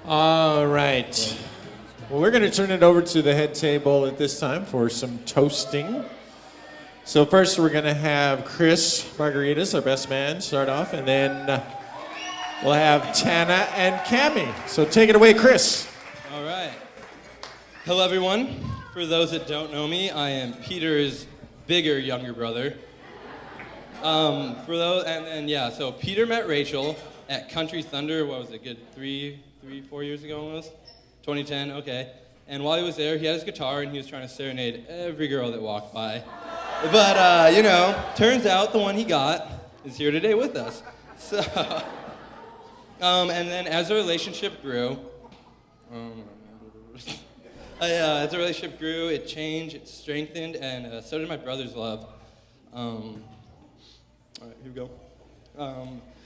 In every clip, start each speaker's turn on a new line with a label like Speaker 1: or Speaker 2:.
Speaker 1: All right. Well, we're going to turn it over to the head table at this time for some toasting. So first we're going to have Chris Margaritas, our best man, start off, and then we'll have Tana and Cammie. So take it away, Chris.
Speaker 2: All right. Hello, everyone. For those that don't know me, I am Peter's bigger younger brother. So Peter met Rachel at Country Thunder, what was it, good 4 years ago almost? 2010, okay. And while he was there, he had his guitar and he was trying to serenade every girl that walked by. But, turns out the one he got is here today with us. So, and then as the relationship grew, it changed, it strengthened, and so did my brother's love. All right, here we go.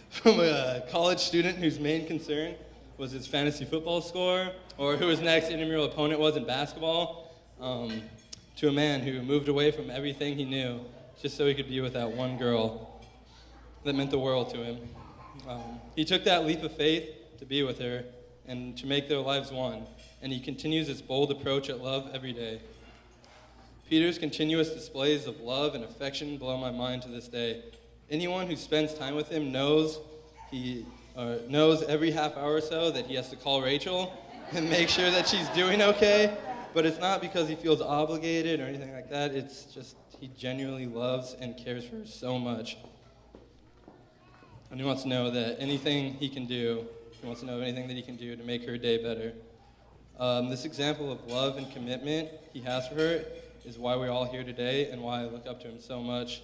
Speaker 2: From a college student whose main concern was his fantasy football score, or who his next intramural opponent was in basketball, to a man who moved away from everything he knew just so he could be with that one girl that meant the world to him. He took that leap of faith to be with her and to make their lives one, and he continues his bold approach at love every day. Peter's continuous displays of love and affection blow my mind to this day. Anyone who spends time with him knows every half hour or so that he has to call Rachel and make sure that she's doing okay. But it's not because he feels obligated or anything like that. It's just he genuinely loves and cares for her so much. And he wants to know that anything he can do, he wants to know anything that he can do to make her day better. This example of love and commitment he has for her is why we're all here today and why I look up to him so much.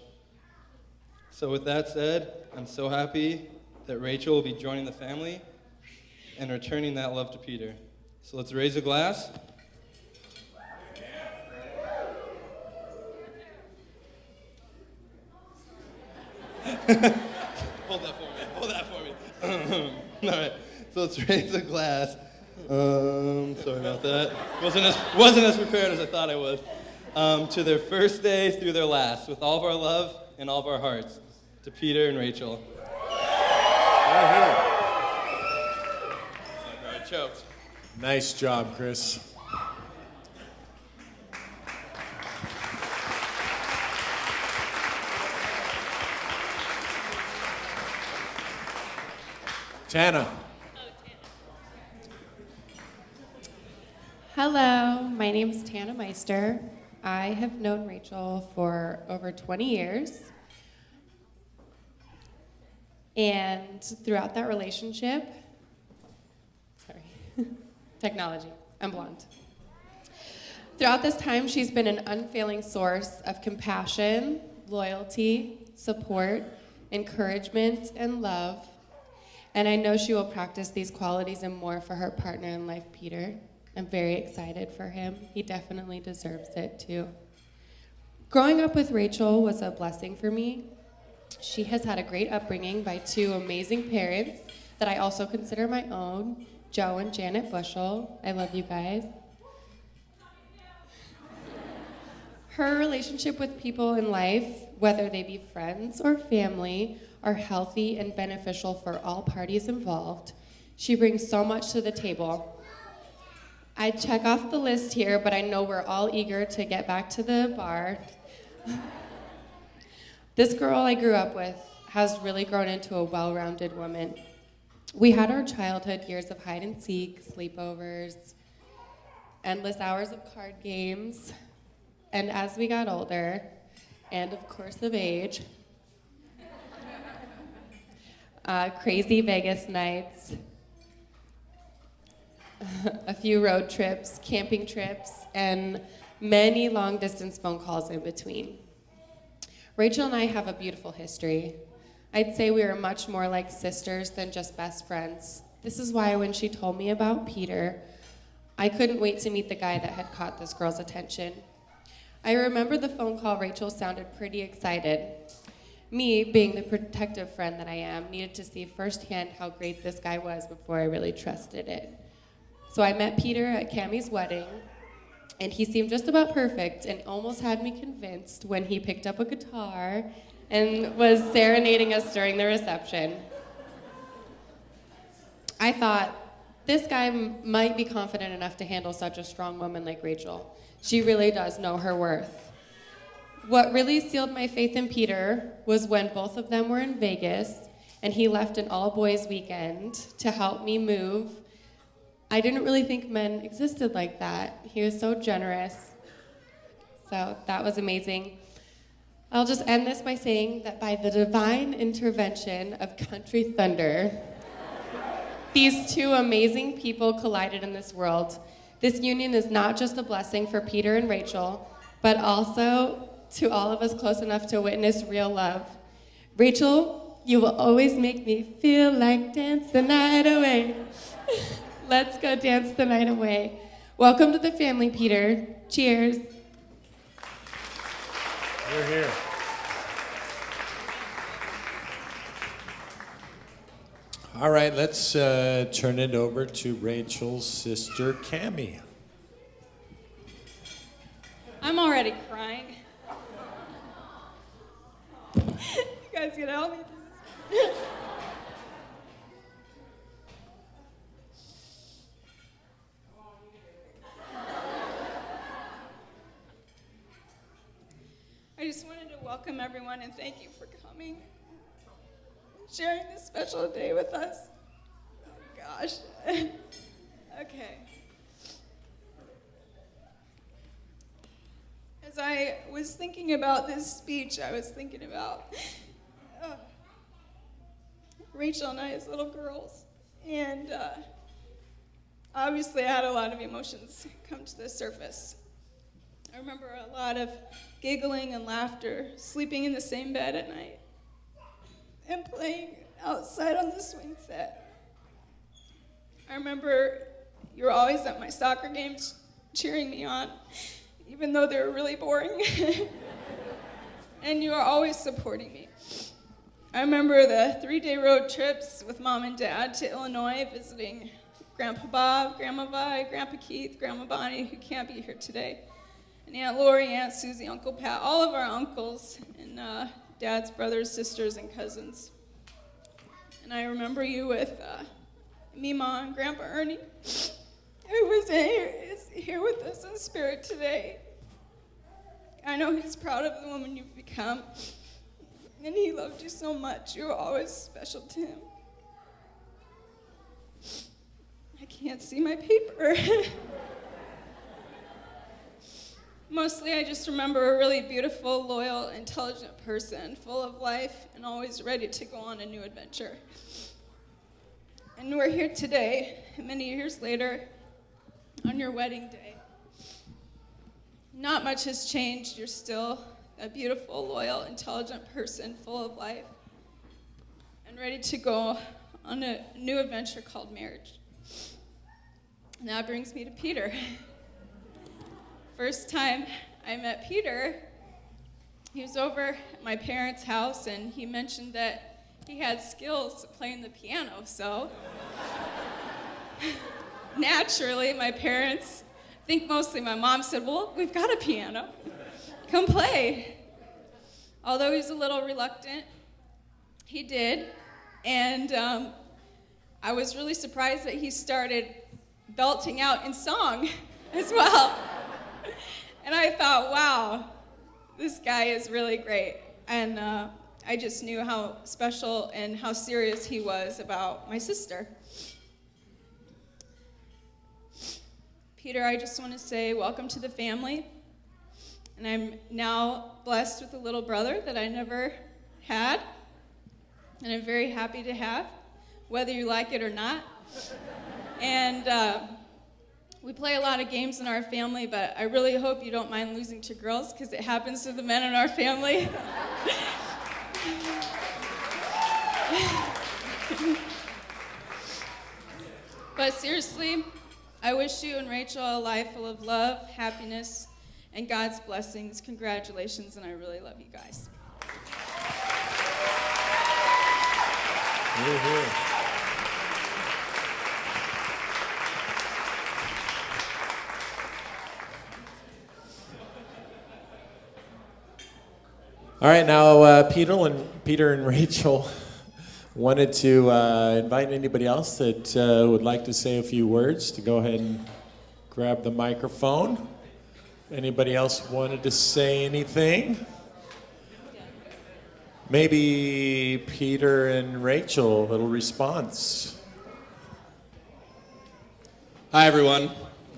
Speaker 2: So with that said, I'm so happy that Rachel will be joining the family and returning that love to Peter. So let's raise a glass. Hold that for me. All right, so let's raise a glass. Sorry about that. Wasn't as prepared as I thought I was. To their first day through their last, with all of our love and all of our hearts, to Peter and Rachel. I choked.
Speaker 1: Nice job, Chris. Tana.
Speaker 3: Hello, my name is Tana Meister. I have known Rachel for over 20 years. And throughout that relationship, technology, I'm blonde. Throughout this time, she's been an unfailing source of compassion, loyalty, support, encouragement, and love. And I know she will practice these qualities and more for her partner in life, Peter. I'm very excited for him. He definitely deserves it too. Growing up with Rachel was a blessing for me. She has had a great upbringing by two amazing parents that I also consider my own, Joe and Janet Bushell. I love you guys. Her relationship with people in life, whether they be friends or family, are healthy and beneficial for all parties involved. She brings so much to the table. I check off the list here, but I know we're all eager to get back to the bar. This girl I grew up with has really grown into a well-rounded woman. We had our childhood years of hide and seek, sleepovers, endless hours of card games, and as we got older, and of course of age, crazy Vegas nights, a few road trips, camping trips, and many long-distance phone calls in between. Rachel and I have a beautiful history. I'd say we are much more like sisters than just best friends. This is why when she told me about Peter, I couldn't wait to meet the guy that had caught this girl's attention. I remember the phone call, Rachel sounded pretty excited. Me, being the protective friend that I am, needed to see firsthand how great this guy was before I really trusted it. So I met Peter at Cammie's wedding, and he seemed just about perfect and almost had me convinced when he picked up a guitar and was serenading us during the reception. I thought, This guy might be confident enough to handle such a strong woman like Rachel. She really does know her worth. What really sealed my faith in Peter was when both of them were in Vegas and he left an all-boys weekend to help me move. I didn't really think men existed like that. He was so generous. So that was amazing. I'll just end this by saying that by the divine intervention of Country Thunder, these two amazing people collided in this world. This union is not just a blessing for Peter and Rachel, but also to all of us close enough to witness real love. Rachel, you will always make me feel like dance the night away. Let's go dance the night away. Welcome to the family, Peter. Cheers.
Speaker 1: You're here. All right, let's turn it over to Rachel's sister, Cammie.
Speaker 4: I'm already crying. You guys gonna help me through this? I just wanted to welcome everyone and thank you for coming, sharing this special day with us. Oh gosh. Okay. As I was thinking about this speech, I was thinking about Rachel and I as little girls. And obviously I had a lot of emotions come to the surface. I remember a lot of giggling and laughter, sleeping in the same bed at night, and playing outside on the swing set. I remember you were always at my soccer games cheering me on, even though they were really boring. And you were always supporting me. I remember the 3-day road trips with Mom and Dad to Illinois, visiting Grandpa Bob, Grandma Vi, Grandpa Keith, Grandma Bonnie, who can't be here today, and Aunt Lori, Aunt Susie, Uncle Pat, all of our uncles, and Dad's brothers, sisters, and cousins. And I remember you with Mima and Grandpa Ernie, who is here with us in spirit today. I know he's proud of the woman you've become, and he loved you so much. You were always special to him. I can't see my paper. Mostly, I just remember a really beautiful, loyal, intelligent person, full of life, and always ready to go on a new adventure. And we're here today, many years later, on your wedding day. Not much has changed. You're still a beautiful, loyal, intelligent person, full of life, and ready to go on a new adventure called marriage. And that brings me to Peter. First time I met Peter, he was over at my parents' house, and he mentioned that he had skills playing the piano, so naturally my parents, I think mostly my mom, said, well, we've got a piano, come play. Although he was a little reluctant, he did, and I was really surprised that he started belting out in song as well. And I thought, wow, this guy is really great. And I just knew how special and how serious he was about my sister. Peter, I just want to say welcome to the family. And I'm now blessed with a little brother that I never had. And I'm very happy to have, whether you like it or not. And we play a lot of games in our family, but I really hope you don't mind losing to girls, because it happens to the men in our family. But seriously, I wish you and Rachel a life full of love, happiness, and God's blessings. Congratulations, and I really love you guys.
Speaker 1: You're here. All right, now Peter and Rachel Wanted to invite anybody else that would like to say a few words to go ahead and grab the microphone. Anybody else wanted to say anything? Maybe Peter and Rachel, a little response.
Speaker 5: Hi, everyone.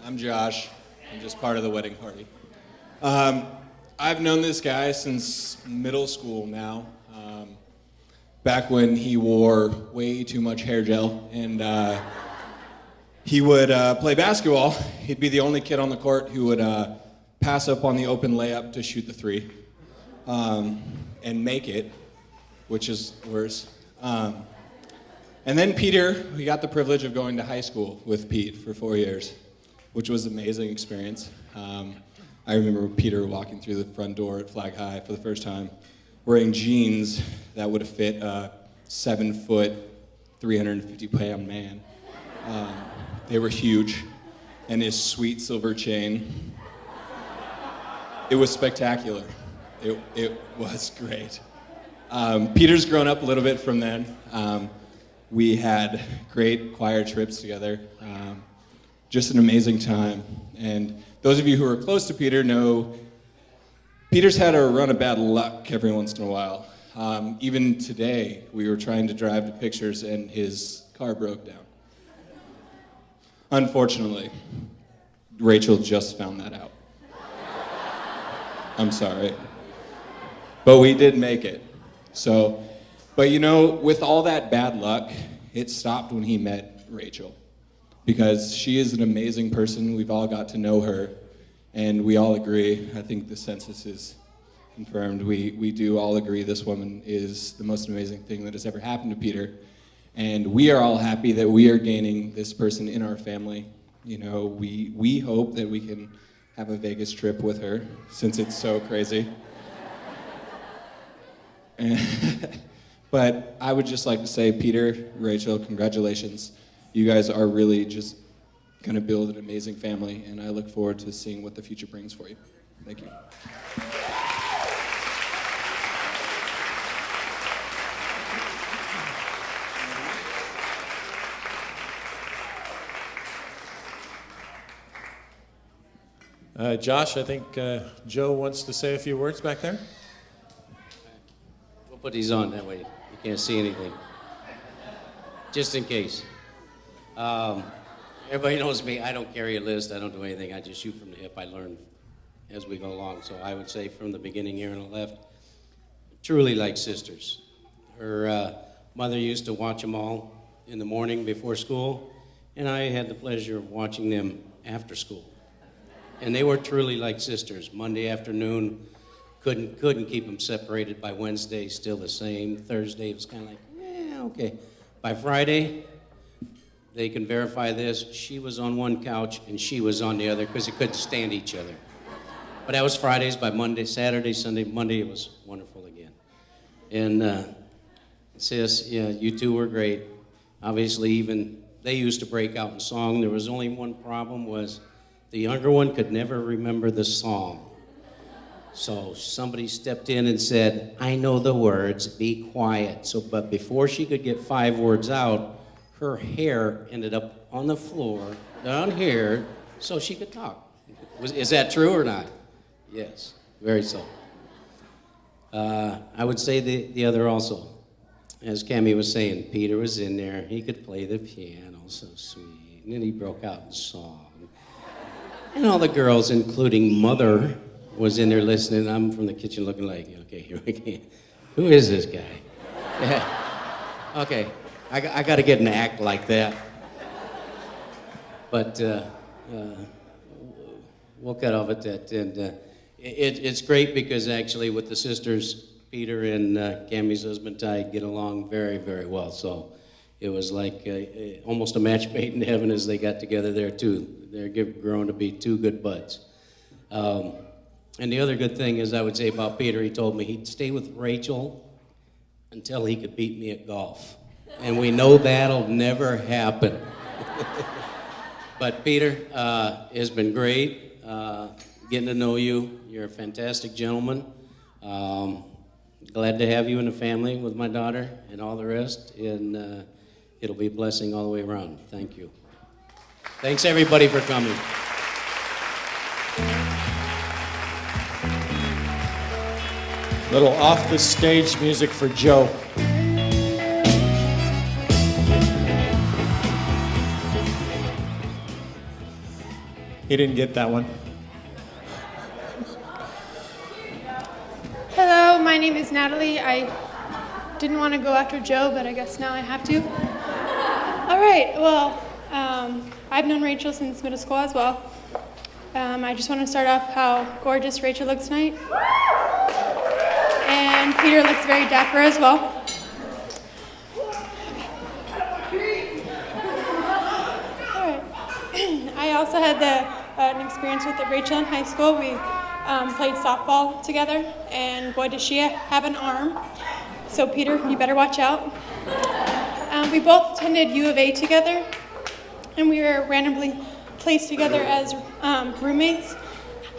Speaker 5: I'm Josh. I'm just part of the wedding party. I've known this guy since middle school now, back when he wore way too much hair gel, and he would play basketball. He'd be the only kid on the court who would pass up on the open layup to shoot the three and make it, which is worse. And then Peter, we got the privilege of going to high school with Pete for 4 years, which was an amazing experience. I remember Peter walking through the front door at Flag High for the first time, wearing jeans that would have fit a 7-foot, 350-pound man. They were huge, and his sweet silver chain. It was spectacular. It was great. Peter's grown up a little bit from then. We had great choir trips together. Just an amazing time. And those of you who are close to Peter know Peter's had a run of bad luck every once in a while. Even today, we were trying to drive to pictures and his car broke down. Unfortunately, Rachel just found that out. I'm sorry. But we did make it. But you know, with all that bad luck, it stopped when he met Rachel. Because she is an amazing person. We've all got to know her. And we all agree, I think the census is confirmed, we do all agree this woman is the most amazing thing that has ever happened to Peter. And we are all happy that we are gaining this person in our family. You know, we hope that we can have a Vegas trip with her, since it's so crazy. But I would just like to say, Peter, Rachel, congratulations. You guys are really just going to build an amazing family, and I look forward to seeing what the future brings for you. Thank you.
Speaker 1: Josh, I think Joe wants to say a few words back there.
Speaker 6: We'll put these on, that way you can't see anything. Just in case. Everybody knows me. I don't carry a list. I don't do anything. I just shoot from the hip. I learn as we go along. So I would say from the beginning here on the left, truly like sisters. Her mother used to watch them all in the morning before school, and I had the pleasure of watching them after school. And they were truly like sisters. Monday afternoon, couldn't keep them separated. By Wednesday, still the same. Thursday, it was kind of like, okay. By Friday, they can verify this, she was on one couch and she was on the other because they couldn't stand each other. But that was Fridays. By Monday, Saturday, Sunday, Monday, it was wonderful again. And sis, yeah, you two were great. Obviously, even they used to break out in song. There was only one problem, was the younger one could never remember the song. So somebody stepped in and said, I know the words, be quiet. But before she could get 5 words out, her hair ended up on the floor, down here, so she could talk. Is that true or not? Yes, very so. I would say the other also. As Cammie was saying, Peter was in there. He could play the piano so sweet. And then he broke out in song. And all the girls, including Mother, was in there listening. I'm from the kitchen looking like, okay, here we go. Who is this guy? Yeah. Okay, I got to get an act like that. But we'll cut off at that. And it's great because actually with the sisters, Peter and Cammie's husband Ty get along very, very well. So it was like almost a match made in heaven as they got together there too. They're grown to be 2 good buds. And the other good thing is I would say about Peter, he told me he'd stay with Rachel until he could beat me at golf. And we know that'll never happen. But Peter, has been great getting to know you. You're a fantastic gentleman. glad to have you in the family with my daughter and all the rest, and it'll be a blessing all the way around. Thank you. Thanks, everybody, for coming.
Speaker 1: Little off the stage music for Joe. He didn't get that one.
Speaker 7: Hello, my name is Natalie. I didn't want to go after Joe, but I guess now I have to. All right, well, I've known Rachel since middle school as well. I just want to start off how gorgeous Rachel looks tonight. And Peter looks very dapper as well. All right. I also had an experience with Rachel in high school. We played softball together, and boy, does she have an arm. So Peter, you better watch out. We both attended U of A together, and we were randomly placed together as roommates.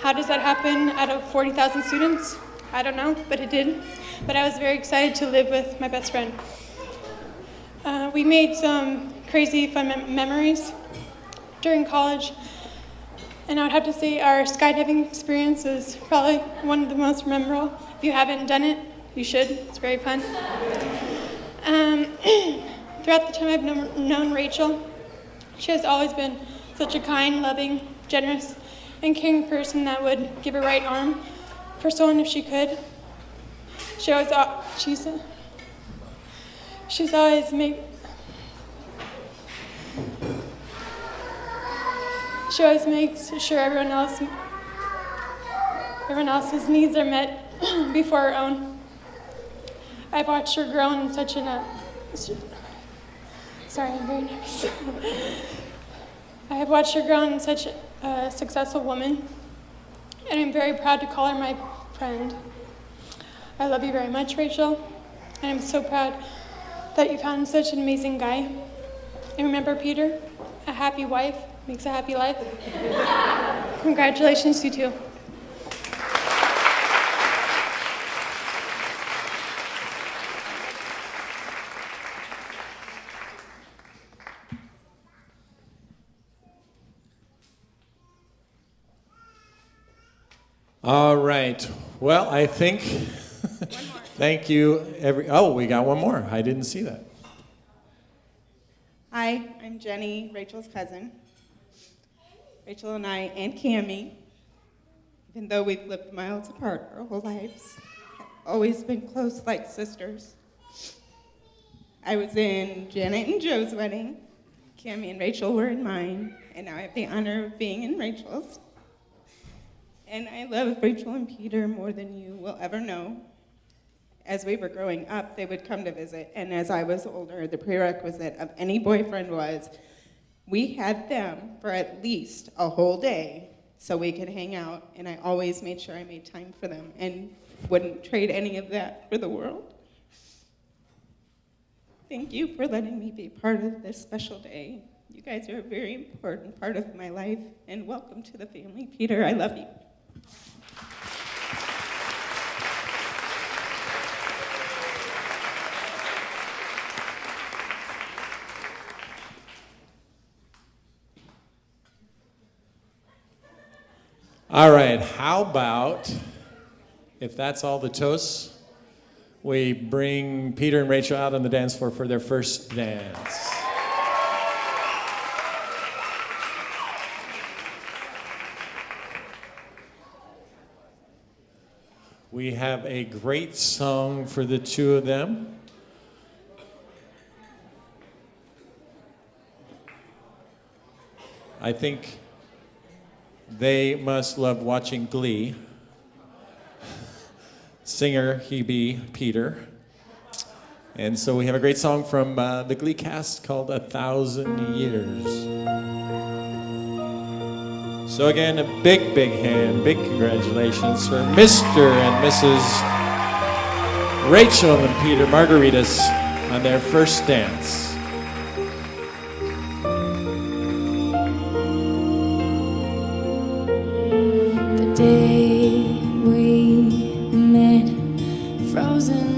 Speaker 7: How does that happen out of 40,000 students? I don't know, but it did. But I was very excited to live with my best friend. We made some crazy fun memories during college. And I would have to say our skydiving experience is probably one of the most memorable. If you haven't done it, you should. It's very fun. Throughout the time I've known Rachel, she has always been such a kind, loving, generous, and caring person that would give her right arm for someone if she could. She always makes sure everyone else's needs are met before her own. I've watched her grow in such sorry, I'm very nervous. I have watched her grow in such a successful woman, and I'm very proud to call her my friend. I love you very much, Rachel, and I'm so proud that you found such an amazing guy. And remember, Peter, a happy wife makes a happy life. Congratulations, you two.
Speaker 1: All right. Well, I think, thank you. We got one more. I didn't see that.
Speaker 8: Hi, I'm Jenny, Rachel's cousin. Rachel and I and Cammie, even though we've lived miles apart our whole lives, have always been close like sisters. I was in Janet and Joe's wedding. Cammie and Rachel were in mine, and now I have the honor of being in Rachel's. And I love Rachel and Peter more than you will ever know. As we were growing up, they would come to visit, and as I was older, the prerequisite of any boyfriend was we had them for at least a whole day so we could hang out, and I always made sure I made time for them and wouldn't trade any of that for the world. Thank you for letting me be part of this special day. You guys are a very important part of my life, and welcome to the family. Peter, I love you.
Speaker 1: All right, how about, if that's all the toasts, we bring Peter and Rachel out on the dance floor for their first dance. We have a great song for the two of them. I think they must love watching Glee. Singer, he be Peter. And so we have a great song from the Glee cast called 1,000 Years. So again, a big, big hand, big congratulations for Mr. and Mrs. Rachel and Peter Margaritas on their first dance.
Speaker 9: The day we met, frozen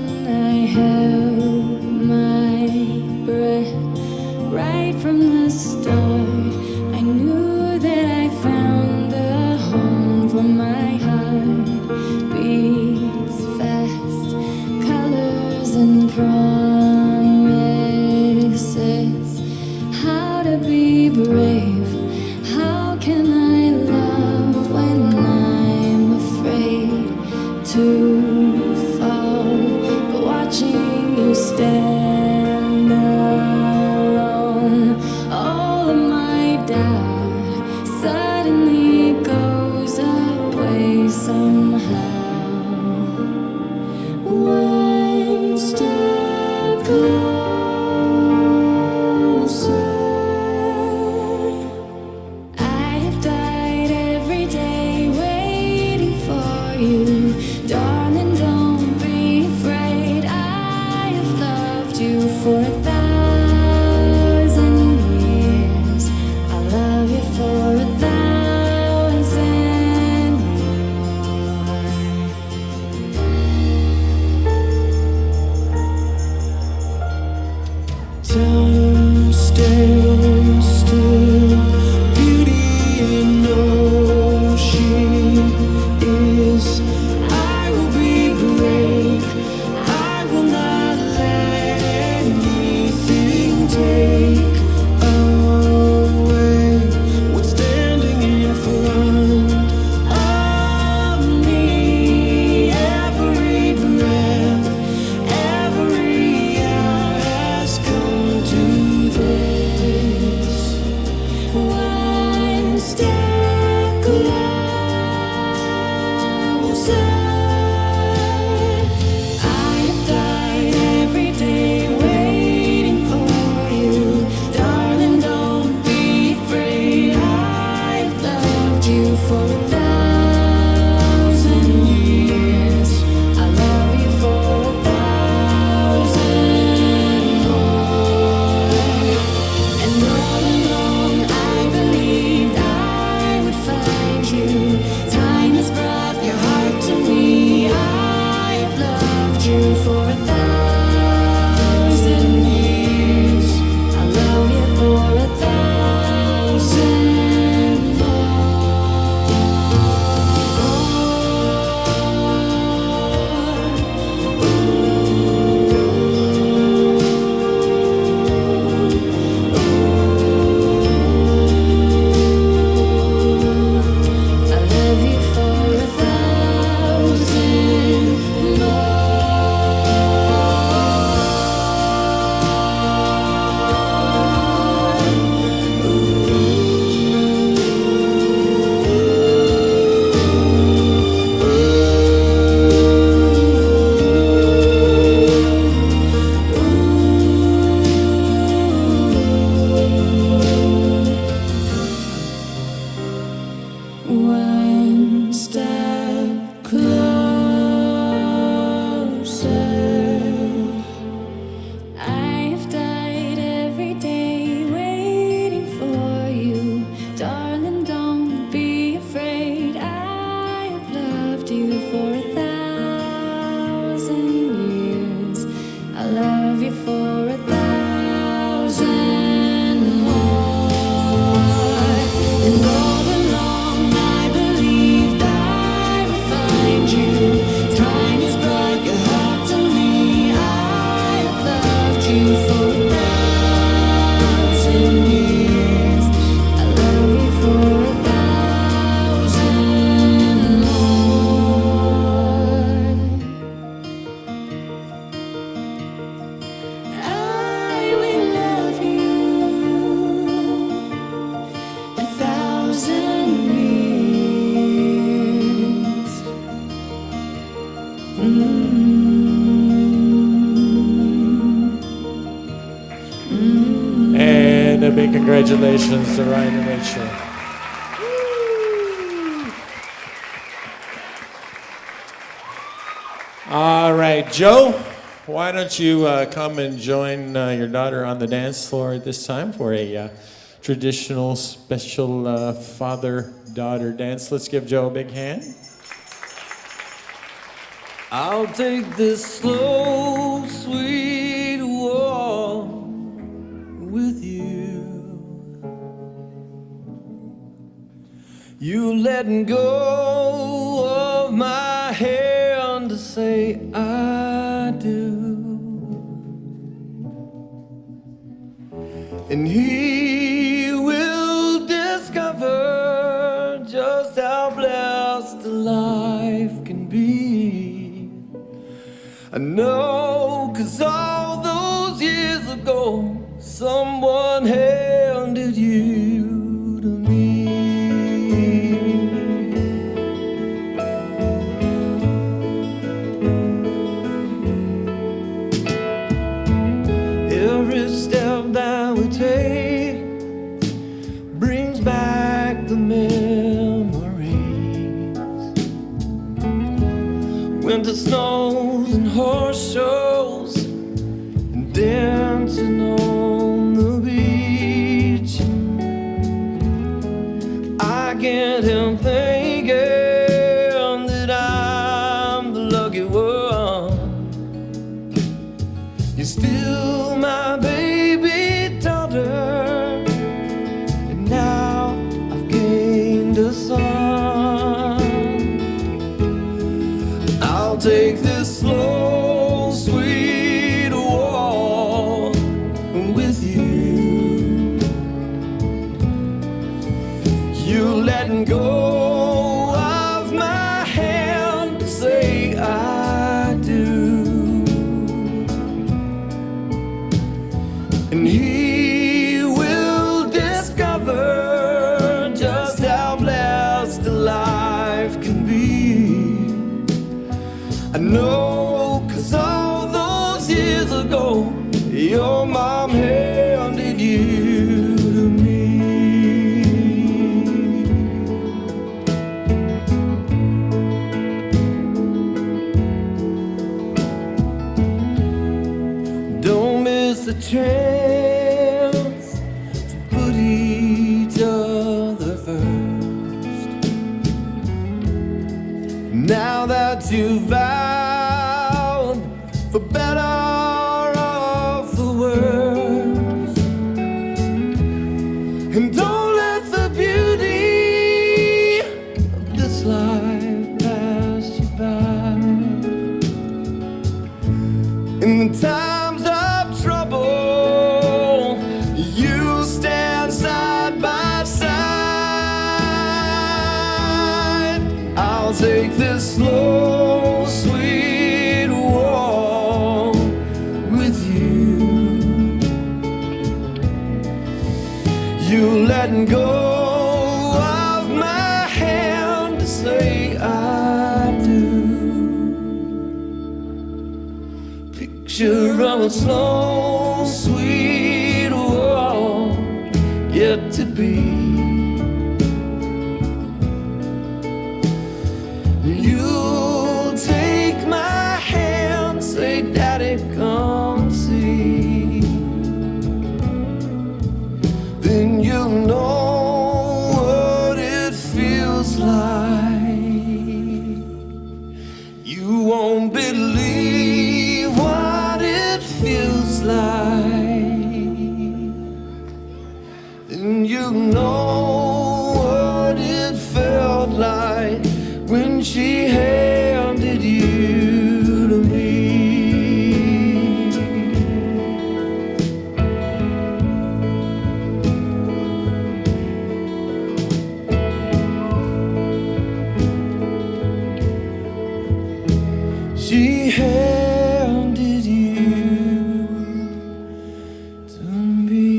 Speaker 9: somehow. One step closer. I have died every day waiting for you. Darling, don't be afraid. I have loved you for 1,000 years. I'll love you for 1,000 more. Time stands still. Beauty in all she is. I will be brave. I will not let anything take away what's standing in front of me. Every breath, every hour has come to this. One step closer. I have died every day waiting for you. Darling, don't be afraid. I've loved you for 1,000 years. I love you for 1,000 more. And all along I believed I would find you. Time has brought your heart to me. I've loved you for 1,000 years. I love you for 1,000 I love you for 1,000 One step closer. I have died every day waiting for you. Darling, don't be afraid. I have loved you for 1,000 years. I love you for 1,000 more. And all along I believed I would find you. Time has brought your heart to me. I have loved you for 1,000 years. I love you for 1,000 more. I will love you 1,000 years.
Speaker 1: And a big congratulations to Ryan and Rachel. All right, Joe, why don't you come and join your daughter on the dance floor at this time for a traditional special father-daughter dance. Let's give Joe a big hand.
Speaker 10: I'll take this slow, sweet walk with you. You letting go of my hand to say I do. And he will discover just how blessed a life can be. I know, 'cause all those years ago, someone handed you to me. winter snows and horse shows and dancing on the beach. I can't help thinking that I'm the lucky one. You're still my baby daughter, and now I've gained a son. I'll take this slow, sweet walk with you. You letting go of my hand to say I do. And he will discover just how blessed a life can be. I know, 'cause all those years ago, your mom handed you to me. Don't miss the chance to put each other first. Now that you've vowed for better or for worse, and don't let the beauty of this life pass you by. In the times of trouble, you stand side by side. I'll take this slow, sweet walk with you. You letting go of my hand to say I do. Picture of a slow, sweet walk yet to be. You'll take my hand, say, Daddy, come see. Then you'll know what it feels like. You won't believe what it feels like. Then you'll know what it felt like when she handed you to me. She handed you to me.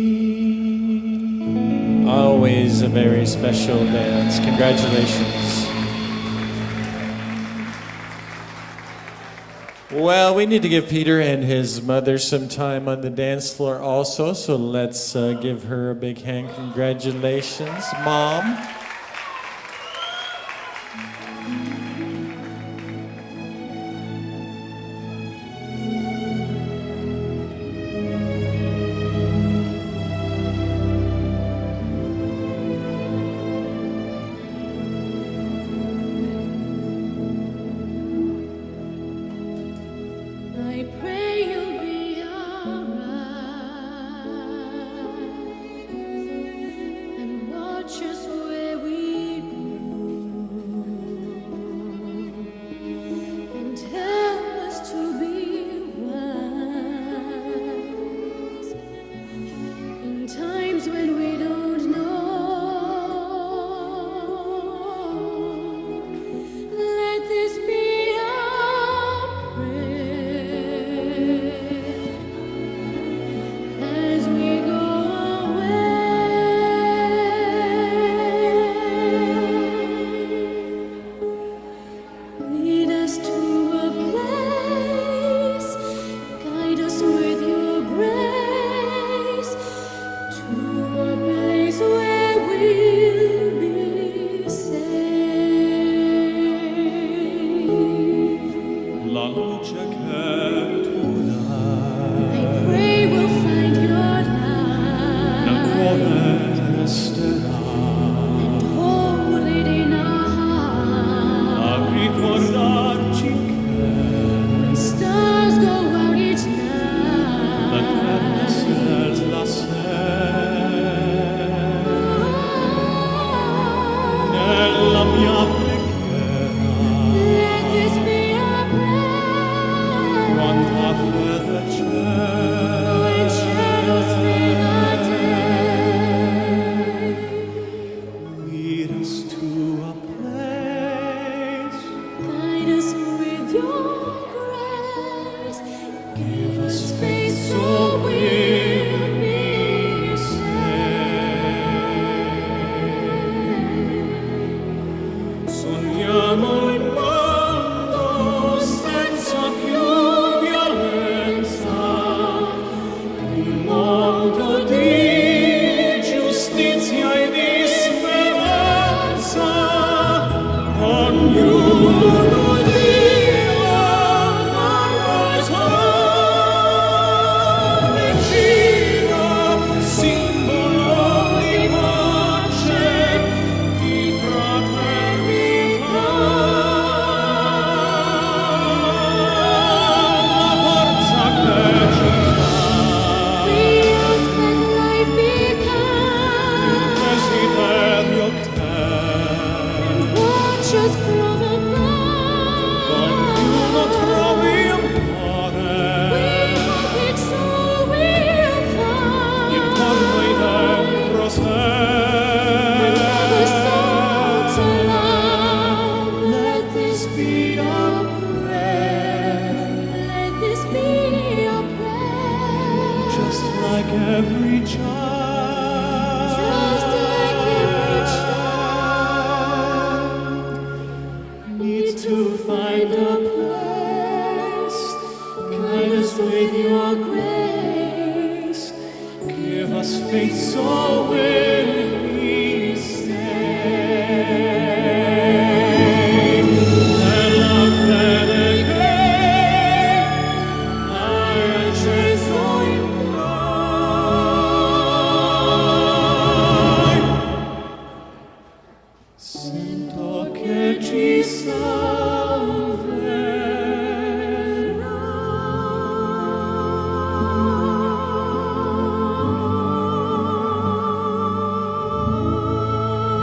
Speaker 1: Always a very special dance. Congratulations. Well, we need to give Peter and his mother some time on the dance floor also, so let's give her a big hand. Congratulations, Mom.
Speaker 9: I pray you'll be alright and watch us where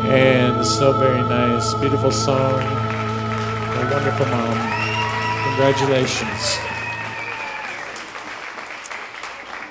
Speaker 1: And so very nice. Beautiful song. A wonderful mom. Congratulations.